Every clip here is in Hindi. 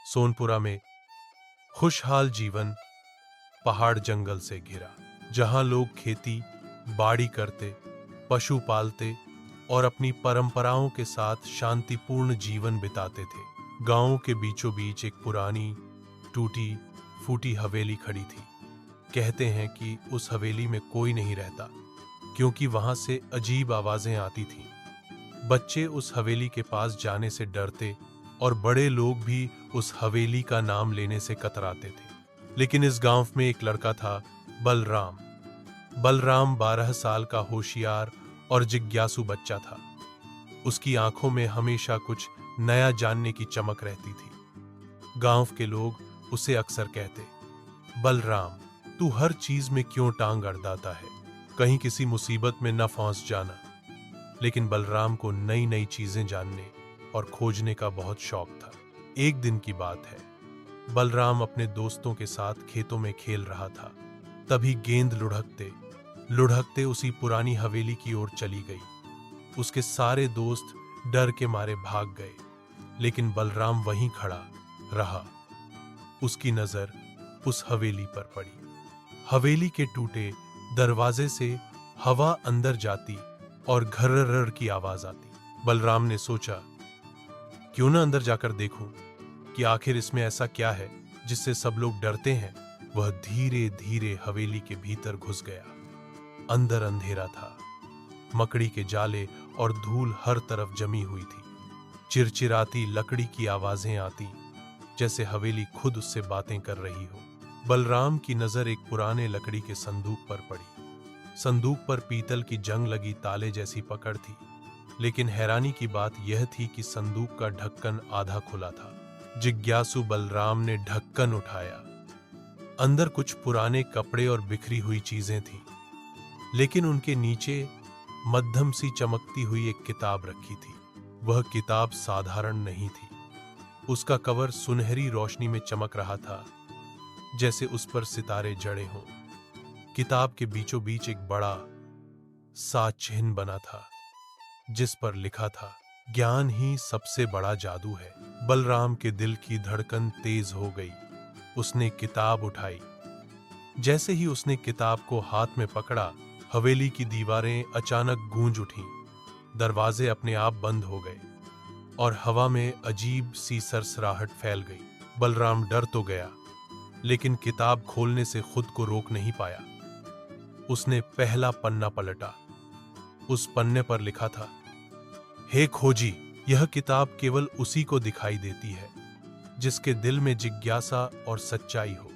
सोनपुरा में खुशहाल जीवन पहाड़ जंगल से घिरा, जहां लोग खेती बाड़ी करते, पशु पालते और अपनी परंपराओं के साथ शांतिपूर्ण जीवन बिताते थे। गांव के बीचों बीच एक पुरानी टूटी फूटी हवेली खड़ी थी। कहते हैं कि उस हवेली में कोई नहीं रहता, क्योंकि वहां से अजीब आवाजें आती थीं। बच्चे उस हवेली के पास जाने से डरते और बड़े लोग भी उस हवेली का नाम लेने से कतराते थे। लेकिन इस गांव में एक लड़का था, बलराम। बलराम 12 साल का होशियार और जिज्ञासु बच्चा था। उसकी आंखों में हमेशा कुछ नया जानने की चमक रहती थी। गांव के लोग उसे अक्सर कहते, बलराम, तू हर चीज में क्यों टांग अड़ाता है, कहीं किसी मुसीबत में न फंस जाना। लेकिन बलराम को नई नई चीजें जानने और खोजने का बहुत शौक था। एक दिन की बात है, बलराम अपने दोस्तों के साथ खेतों में खेल रहा था। तभी गेंद लुढ़कते लुढ़कते उसी पुरानी हवेली की ओर चली गई। उसके सारे दोस्त डर के मारे भाग गए, लेकिन बलराम वहीं खड़ा रहा। उसकी नजर उस हवेली पर पड़ी। हवेली के टूटे दरवाजे से हवा अंदर जाती और घर्रर की आवाज आती। बलराम ने सोचा, क्यों ना अंदर जाकर देखूं कि आखिर इसमें ऐसा क्या है जिससे सब लोग डरते हैं। वह धीरे धीरे हवेली के भीतर घुस गया। अंदर अंधेरा था, मकड़ी के जाले और धूल हर तरफ जमी हुई थी। चिरचिराती लकड़ी की आवाजें आती, जैसे हवेली खुद उससे बातें कर रही हो। बलराम की नजर एक पुराने लकड़ी के संदूक पर पड़ी। संदूक पर पीतल की जंग लगी ताले जैसी पकड़ थी, लेकिन हैरानी की बात यह थी कि संदूक का ढक्कन आधा खुला था। जिज्ञासु बलराम ने ढक्कन उठाया। अंदर कुछ पुराने कपड़े और बिखरी हुई चीजें थीं, लेकिन उनके नीचे मध्यम सी चमकती हुई एक किताब रखी थी। वह किताब साधारण नहीं थी। उसका कवर सुनहरी रोशनी में चमक रहा था, जैसे उस पर सितारे जड़े हों। किताब के बीचों बीच एक बड़ा सा चिन्ह बना था, जिस पर लिखा था, ज्ञान ही सबसे बड़ा जादू है। बलराम के दिल की धड़कन तेज हो गई। उसने किताब उठाई। जैसे ही उसने किताब को हाथ में पकड़ा, हवेली की दीवारें अचानक गूंज उठीं। दरवाजे अपने आप बंद हो गए और हवा में अजीब सी सरसराहट फैल गई। बलराम डर तो गया, लेकिन किताब खोलने से खुद को रोक नहीं पाया। उसने पहला पन्ना पलटा। उस पन्ने पर लिखा था, हे खोजी, यह किताब केवल उसी को दिखाई देती है जिसके दिल में जिज्ञासा और सच्चाई हो।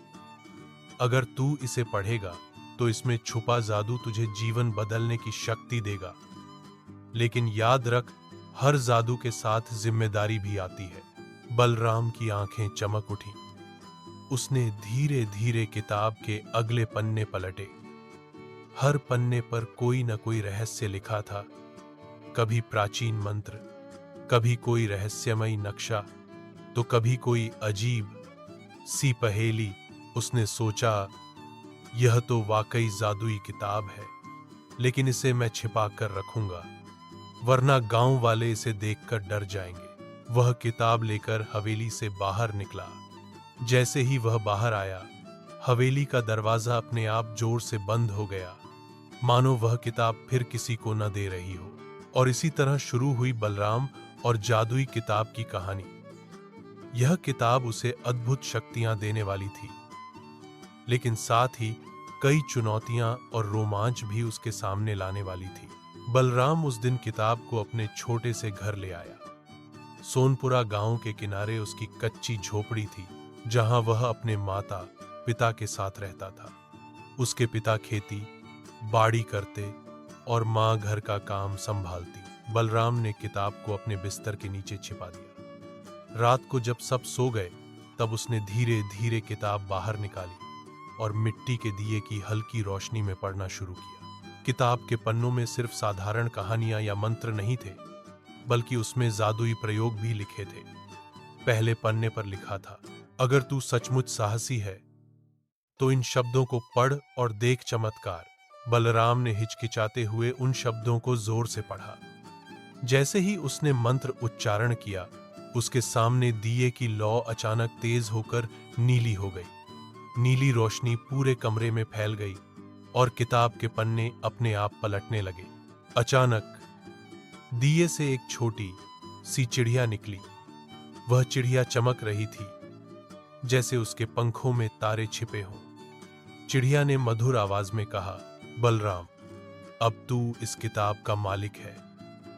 अगर तू इसे पढ़ेगा तो इसमें छुपा जादू तुझे जीवन बदलने की शक्ति देगा। लेकिन याद रख, हर जादू के साथ जिम्मेदारी भी आती है। बलराम की आंखें चमक उठीं। उसने धीरे धीरे किताब के अगले पन्ने पलटे। हर पन्ने पर कोई न कोई रहस्य लिखा था। कभी प्राचीन मंत्र, कभी कोई रहस्यमयी नक्शा, तो कभी कोई अजीब सी पहेली। उसने सोचा, यह तो वाकई जादुई किताब है, लेकिन इसे मैं छिपा कर रखूंगा, वरना गांव वाले इसे देखकर डर जाएंगे। वह किताब लेकर हवेली से बाहर निकला। जैसे ही वह बाहर आया, हवेली का दरवाजा अपने आप जोर से बंद हो गया, मानो वह किताब फिर किसी को न दे रही हो। और इसी तरह शुरू हुई बलराम और जादुई किताब की कहानी। यह किताब उसे अद्भुत शक्तियां देने वाली थी, लेकिन साथ ही कई चुनौतियां और रोमांच भी उसके सामने लाने वाली थी। बलराम उस दिन किताब को अपने छोटे से घर ले आया। सोनपुरा गांव के किनारे उसकी कच्ची झोपड़ी थी, जहां वह अपने माता पिता के साथ रहता था। उसके पिता खेती बाड़ी करते और मां घर का काम संभालती। बलराम ने किताब को अपने बिस्तर के नीचे छिपा दिया। रात को जब सब सो गए, तब उसने धीरे धीरे किताब बाहर निकाली और मिट्टी के दिए की हल्की रोशनी में पढ़ना शुरू किया। किताब के पन्नों में सिर्फ साधारण कहानियां या मंत्र नहीं थे, बल्कि उसमें जादुई प्रयोग भी लिखे थे। पहले पन्ने पर लिखा था, अगर तू सचमुच साहसी है तो इन शब्दों को पढ़ और देख चमत्कार। बलराम ने हिचकिचाते हुए उन शब्दों को जोर से पढ़ा। जैसे ही उसने मंत्र उच्चारण किया, उसके सामने दिए की लौ अचानक तेज होकर नीली हो गई। नीली रोशनी पूरे कमरे में फैल गई और किताब के पन्ने अपने आप पलटने लगे। अचानक दिए से एक छोटी सी चिड़िया निकली। वह चिड़िया चमक रही थी जैसे उसके पंखों में तारे छिपे हों। चिड़िया ने मधुर आवाज में कहा, बलराम, अब तू इस किताब का मालिक है।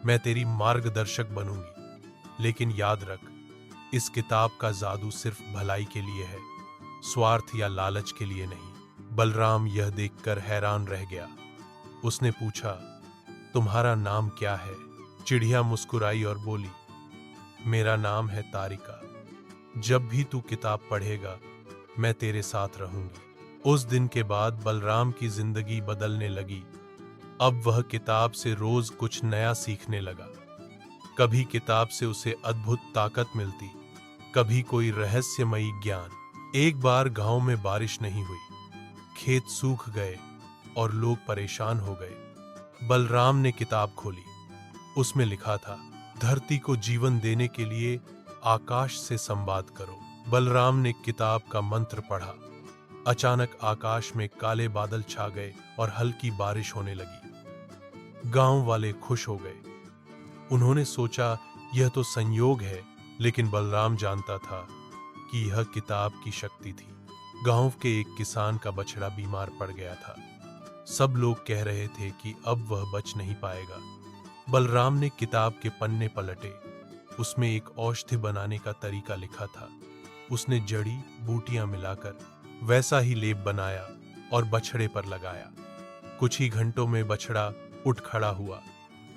मैं तेरी मार्गदर्शक बनूंगी, लेकिन याद रख, इस किताब का जादू सिर्फ भलाई के लिए है, स्वार्थ या लालच के लिए नहीं। बलराम यह देखकर हैरान रह गया। उसने पूछा, तुम्हारा नाम क्या है? चिड़िया मुस्कुराई और बोली, मेरा नाम है तारिका। जब भी तू किताब पढ़ेगा, मैं तेरे साथ रहूंगी। उस दिन के बाद बलराम की जिंदगी बदलने लगी। अब वह किताब से रोज कुछ नया सीखने लगा। कभी किताब से उसे अद्भुत ताकत मिलती, कभी कोई रहस्यमयी ज्ञान। एक बार गांव में बारिश नहीं हुई, खेत सूख गए और लोग परेशान हो गए। बलराम ने किताब खोली। उसमें लिखा था, धरती को जीवन देने के लिए आकाश से संवाद करो। बलराम ने किताब का मंत्र पढ़ा। अचानक आकाश में काले बादल छा गए और हल्की बारिश होने लगी। गांव वाले खुश हो गए। उन्होंने सोचा, यह तो संयोग है, लेकिन बलराम जानता था कि यह किताब की शक्ति थी। गांव के एक किसान का बछड़ा बीमार पड़ गया था। सब लोग कह रहे थे कि अब वह बच नहीं पाएगा। बलराम ने किताब के पन्ने पलटे। उसमें एक औषधि बनाने का तरीका लिखा था। उसने जड़ी बूटियां मिलाकर वैसा ही लेप बनाया और बछड़े पर लगाया। कुछ ही घंटों में बछड़ा उठ खड़ा हुआ।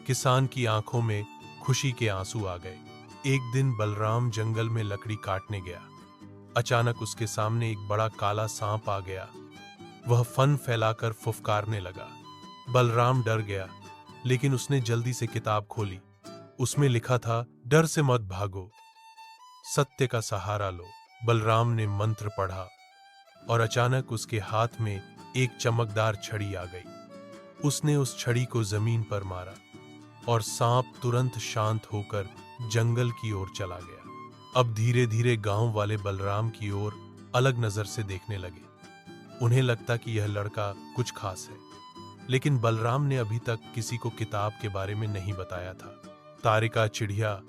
किसान की आंखों में खुशी के आंसू आ गए। एक दिन बलराम जंगल में लकड़ी काटने गया। अचानक उसके सामने एक बड़ा काला सांप आ गया। वह फन फैलाकर फुफकारने लगा। बलराम डर गया, लेकिन उसने जल्दी से किताब खोली। उसमें लिखा था, डर से मत भागो, सत्य का सहारा लो। बलराम ने मंत्र पढ़ा और अचानक उसके हाथ में एक चमकदार छड़ी आ गई। उसने उस छड़ी को जमीन पर मारा और सांप तुरंत शांत होकर जंगल की ओर चला गया। अब धीरे धीरे गांव वाले बलराम की ओर अलग नजर से देखने लगे। उन्हें लगता कि यह लड़का कुछ खास है, लेकिन बलराम ने अभी तक किसी को किताब के बारे में नहीं बताया था। तारिका चिड़िया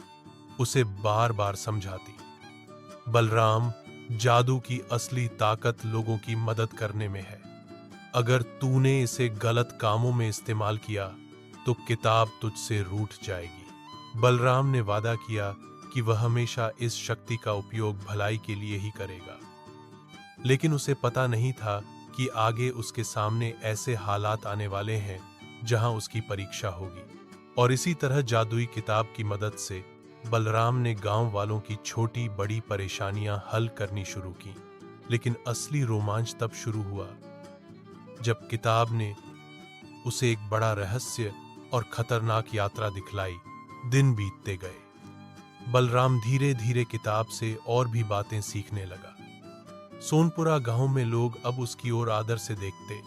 उसे बार बार समझाती, बलराम, जादू की असली ताकत लोगों की मदद करने में है। अगर तूने इसे गलत कामों में इस्तेमाल किया तो किताब तुझसे रूठ जाएगी। बलराम ने वादा किया कि वह हमेशा इस शक्ति का उपयोग भलाई के लिए ही करेगा, लेकिन उसे पता नहीं था कि आगे उसके सामने ऐसे हालात आने वाले हैं जहां उसकी परीक्षा होगी। और इसी तरह जादुई किताब की मदद से बलराम ने गांव वालों की छोटी बड़ी परेशानियां हल करनी शुरू की। लेकिन असली रोमांच तब शुरू हुआ जब किताब ने उसे एक बड़ा रहस्य और खतरनाक यात्रा दिखलाई। दिन बीतते गए। बलराम धीरे धीरे किताब से और भी बातें सीखने लगा। सोनपुरा गांव में लोग अब उसकी ओर आदर से देखते,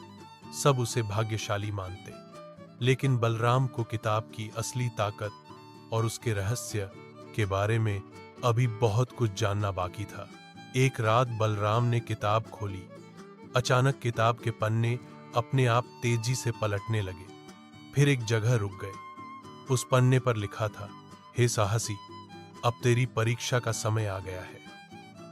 सब उसे भाग्यशाली मानते। लेकिन बलराम को किताब की असली ताकत और उसके रहस्य के बारे में अभी बहुत कुछ जानना बाकी था। एक रात बलराम ने किताब खोली। अचानक किताब के पन्ने अपने आप तेजी से पलटने लगे, फिर एक जगह रुक गए। उस पन्ने पर लिखा था, हे साहसी, अब तेरी परीक्षा का समय आ गया है।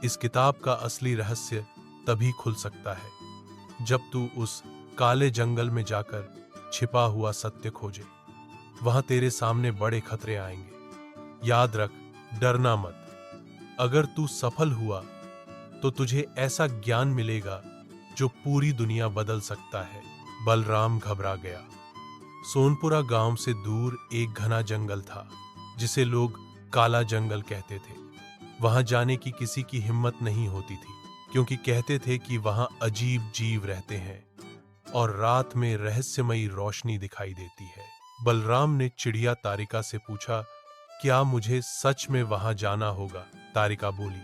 इस किताब का असली रहस्य तभी खुल सकता है जब तू उस काले जंगल में जाकर छिपा हुआ सत्य खोजे। वहां तेरे सामने बड़े खतरे आएंगे। याद रख, डरना मत। अगर तू सफल हुआ तो तुझे ऐसा ज्ञान मिलेगा जो पूरी दुनिया बदल सकता है। बलराम घबरा गया। सोनपुरा गांव से दूर एक घना जंगल था जिसे लोग काला जंगल कहते थे। वहां जाने की किसी की हिम्मत नहीं होती थी, क्योंकि कहते थे कि वहां अजीब जीव रहते हैं और रात में रहस्यमयी रोशनी दिखाई देती है। बलराम ने चिड़िया तारिका से पूछा, क्या मुझे सच में वहां जाना होगा? तारिका बोली,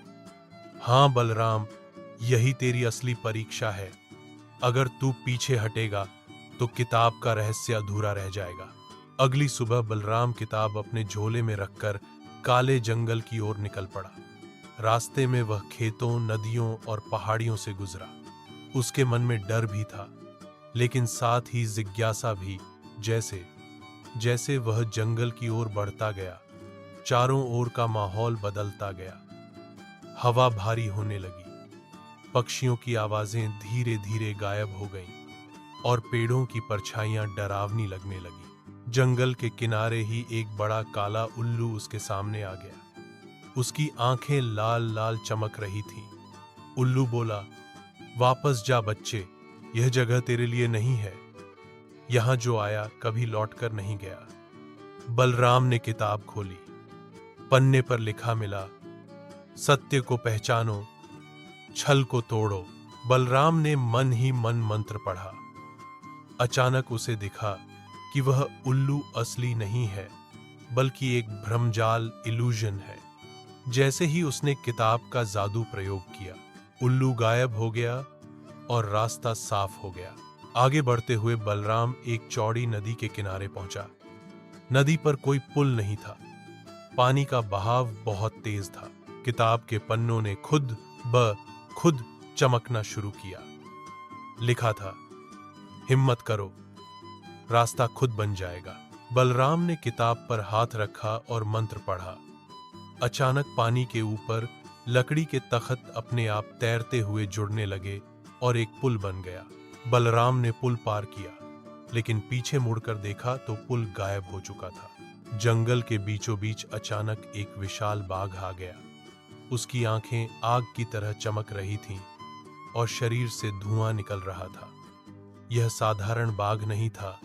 हाँ बलराम, यही तेरी असली परीक्षा है। अगर तू पीछे हटेगा तो किताब का रहस्य अधूरा रह जाएगा। अगली सुबह बलराम किताब अपने झोले में रखकर काले जंगल की ओर निकल पड़ा। रास्ते में वह खेतों, नदियों और पहाड़ियों से गुजरा। उसके मन में डर भी था, लेकिन साथ ही जिज्ञासा भी। जैसे जैसे वह जंगल की ओर बढ़ता गया, चारों ओर का माहौल बदलता गया। हवा भारी होने लगी, पक्षियों की आवाजें धीरे धीरे गायब हो गईं और पेड़ों की परछाइयां डरावनी लगने लगी। जंगल के किनारे ही एक बड़ा काला उल्लू उसके सामने आ गया। उसकी आंखें लाल लाल चमक रही थीं। उल्लू बोला, वापस जा बच्चे, यह जगह तेरे लिए नहीं है। यहां जो आया कभी लौटकर नहीं गया। बलराम ने किताब खोली। पन्ने पर लिखा मिला, सत्य को पहचानो, छल को तोड़ो। बलराम ने मन ही मन मंत्र पढ़ा। अचानक उसे दिखा कि वह उल्लू असली नहीं है, बल्कि एक भ्रमजाल, इल्यूजन है। जैसे ही उसने किताब का जादू प्रयोग किया, उल्लू गायब हो गया और रास्ता साफ हो गया। आगे बढ़ते हुए बलराम एक चौड़ी नदी के किनारे पहुंचा। नदी पर कोई पुल नहीं था। पानी का बहाव बहुत तेज था। किताब के पन्नों ने खुद ब खुद चमकना शुरू किया। लिखा था, हिम्मत करो, रास्ता खुद बन जाएगा। बलराम ने किताब पर हाथ रखा और मंत्र पढ़ा। अचानक पानी के ऊपर लकड़ी के तख्त अपने आप तैरते हुए जुड़ने लगे और एक पुल बन गया। बलराम ने पुल पार किया, लेकिन पीछे मुड़कर देखा तो पुल गायब हो चुका था। जंगल के बीचों बीच अचानक एक विशाल बाघ आ गया। उसकी आंखें आग की तरह चमक रही थीं और शरीर से धुआं निकल रहा था। यह साधारण बाघ नहीं था,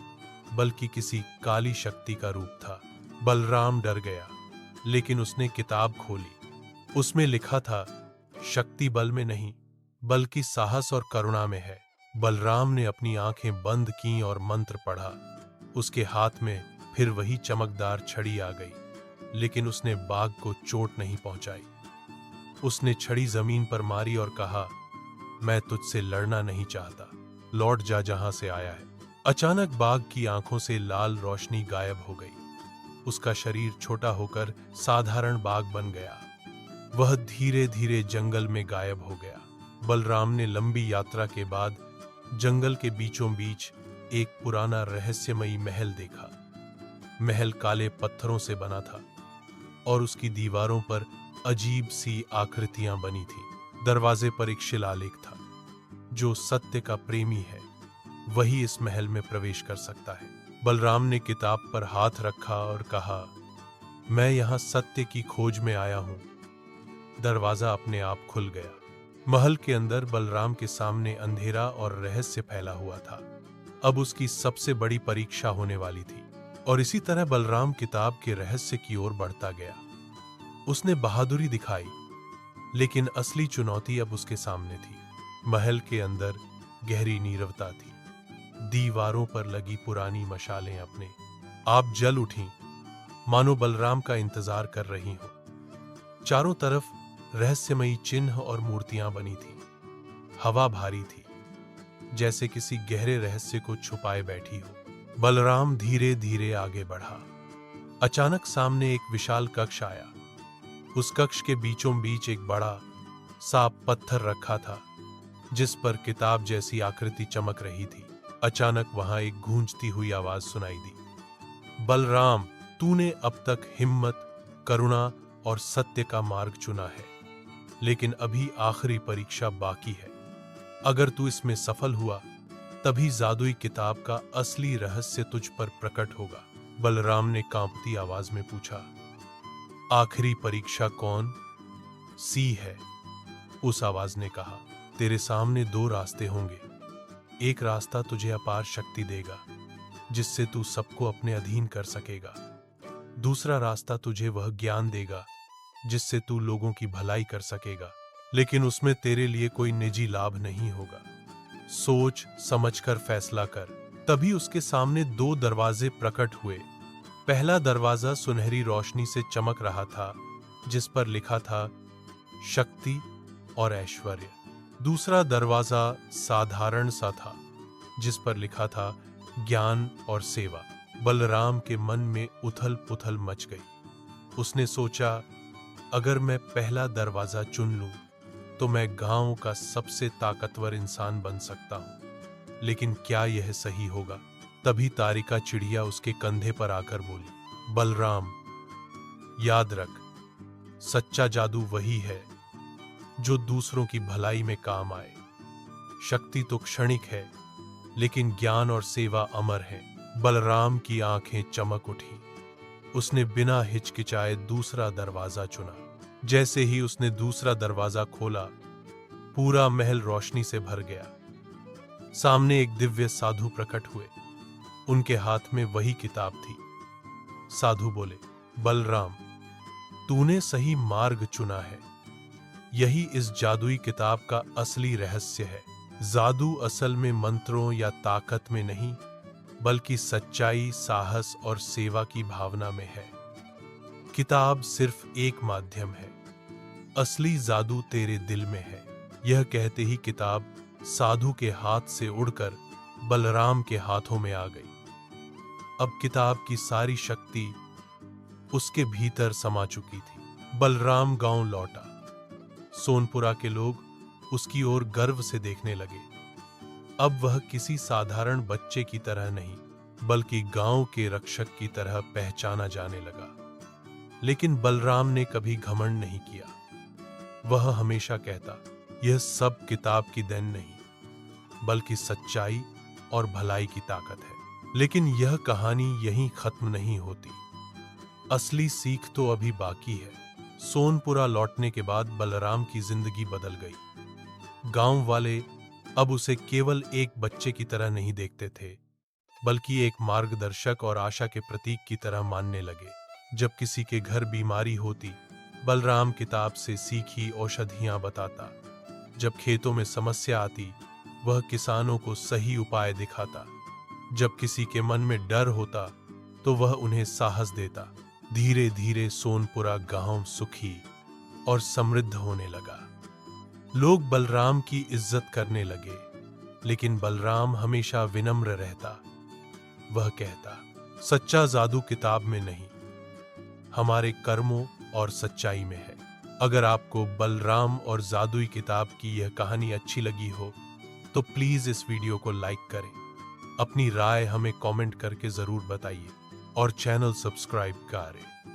बल्कि किसी काली शक्ति का रूप था। बलराम डर गया, लेकिन उसने किताब खोली। उसमें लिखा था, शक्ति बल में नहीं, बल्कि साहस और करुणा में है। बलराम ने अपनी आंखें बंद कीं और मंत्र पढ़ा। उसके हाथ में फिर वही चमकदार छड़ी आ गई, लेकिन उसने बाघ को चोट नहीं पहुंचाई। उसने छड़ी जमीन पर मारी और कहा, मैं तुझसे लड़ना नहीं चाहता, लौट जा जहां से आया है। अचानक बाघ की आंखों से लाल रोशनी गायब हो गई। उसका शरीर छोटा होकर साधारण बाघ बन गया। वह धीरे धीरे जंगल में गायब हो गया। बलराम ने लंबी यात्रा के बाद जंगल के बीचों बीच एक पुराना रहस्यमयी महल देखा। महल काले पत्थरों से बना था और उसकी दीवारों पर अजीब सी आकृतियां बनी थीं। दरवाजे पर एक शिलालेख था, जो सत्य का प्रेमी है वही इस महल में प्रवेश कर सकता है। बलराम ने किताब पर हाथ रखा और कहा, मैं यहां सत्य की खोज में आया हूं। दरवाजा अपने आप खुल गया। महल के अंदर बलराम के सामने अंधेरा और रहस्य फैला हुआ था। अब उसकी सबसे बड़ी परीक्षा होने वाली थी। और इसी तरह बलराम किताब के रहस्य की ओर बढ़ता गया। उसने बहादुरी दिखाई, लेकिन असली चुनौती अब उसके सामने थी। महल के अंदर गहरी नीरवता थी। दीवारों पर लगी पुरानी मशालें अपने आप जल उठीं, मानो बलराम का इंतजार कर रही हो। चारों तरफ रहस्यमयी चिन्ह और मूर्तियां बनी थीं। हवा भारी थी, जैसे किसी गहरे रहस्य को छुपाए बैठी हो। बलराम धीरे धीरे आगे बढ़ा। अचानक सामने एक विशाल कक्ष आया। उस कक्ष के बीचों बीच एक बड़ा साफ पत्थर रखा था, जिस पर किताब जैसी आकृति चमक रही थी। अचानक वहां एक गूंजती हुई आवाज सुनाई दी, बलराम, तूने अब तक हिम्मत, करुणा और सत्य का मार्ग चुना है, लेकिन अभी आखिरी परीक्षा बाकी है। अगर तू इसमें सफल हुआ, तभी जादुई किताब का असली रहस्य तुझ पर प्रकट होगा। बलराम ने कांपती आवाज में पूछा, आखिरी परीक्षा कौन सी है? उस आवाज ने कहा, तेरे सामने दो रास्ते होंगे। एक रास्ता तुझे अपार शक्ति देगा, जिससे तू सबको अपने अधीन कर सकेगा। दूसरा रास्ता तुझे वह ज्ञान देगा जिससे तू लोगों की भलाई कर सकेगा, लेकिन उसमें तेरे लिए कोई निजी लाभ नहीं होगा। सोच समझकर फैसला कर। तभी उसके सामने दो दरवाजे प्रकट हुए। पहला दरवाजा सुनहरी रोशनी से चमक रहा था, जिस पर लिखा था शक्ति और ऐश्वर्य। दूसरा दरवाजा साधारण सा था, जिस पर लिखा था ज्ञान और सेवा। बलराम के मन में उथल पुथल मच गई। उसने सोचा, अगर मैं पहला दरवाजा चुन लूं, तो मैं गांव का सबसे ताकतवर इंसान बन सकता हूं। लेकिन क्या यह सही होगा? तभी तारिका चिड़िया उसके कंधे पर आकर बोली, बलराम, याद रख, सच्चा जादू वही है जो दूसरों की भलाई में काम आए। शक्ति तो क्षणिक है, लेकिन ज्ञान और सेवा अमर है। बलराम की आंखें चमक उठी। उसने बिना हिचकिचाए दूसरा दरवाजा चुना। जैसे ही उसने दूसरा दरवाजा खोला, पूरा महल रोशनी से भर गया। सामने एक दिव्य साधु प्रकट हुए। उनके हाथ में वही किताब थी। साधु बोले, बलराम, तूने सही मार्ग चुना है। यही इस जादुई किताब का असली रहस्य है। जादू असल में मंत्रों या ताकत में नहीं, बल्कि सच्चाई, साहस और सेवा की भावना में है। किताब सिर्फ एक माध्यम है, असली जादू तेरे दिल में है। यह कहते ही किताब साधु के हाथ से उड़कर बलराम के हाथों में आ गई। अब किताब की सारी शक्ति उसके भीतर समा चुकी थी। बलराम गांव लौटा। सोनपुरा के लोग उसकी ओर गर्व से देखने लगे। अब वह किसी साधारण बच्चे की तरह नहीं, बल्कि गांव के रक्षक की तरह पहचाना जाने लगा। लेकिन बलराम ने कभी घमंड नहीं किया। वह हमेशा कहता, यह सब किताब की देन नहीं, बल्कि सच्चाई और भलाई की ताकत है। लेकिन यह कहानी यहीं खत्म नहीं होती। असली सीख तो अभी बाकी है। सोनपुरा लौटने के बाद बलराम की जिंदगी बदल गई। गांव वाले अब उसे केवल एक बच्चे की तरह नहीं देखते थे, बल्कि एक मार्गदर्शक और आशा के प्रतीक की तरह मानने लगे। जब किसी के घर बीमारी होती, बलराम किताब से सीखी औषधियां बताता। जब खेतों में समस्या आती, वह किसानों को सही उपाय दिखाता। जब किसी के मन में डर होता, तो वह उन्हें साहस देता। धीरे धीरे सोनपुरा गांव सुखी और समृद्ध होने लगा। लोग बलराम की इज्जत करने लगे, लेकिन बलराम हमेशा विनम्र रहता। वह कहता, सच्चा जादू किताब में नहीं, हमारे कर्मों और सच्चाई में है। अगर आपको बलराम और जादुई किताब की यह कहानी अच्छी लगी हो, तो प्लीज इस वीडियो को लाइक करें। अपनी राय हमें कमेंट करके जरूर बताइए और चैनल सब्सक्राइब करें।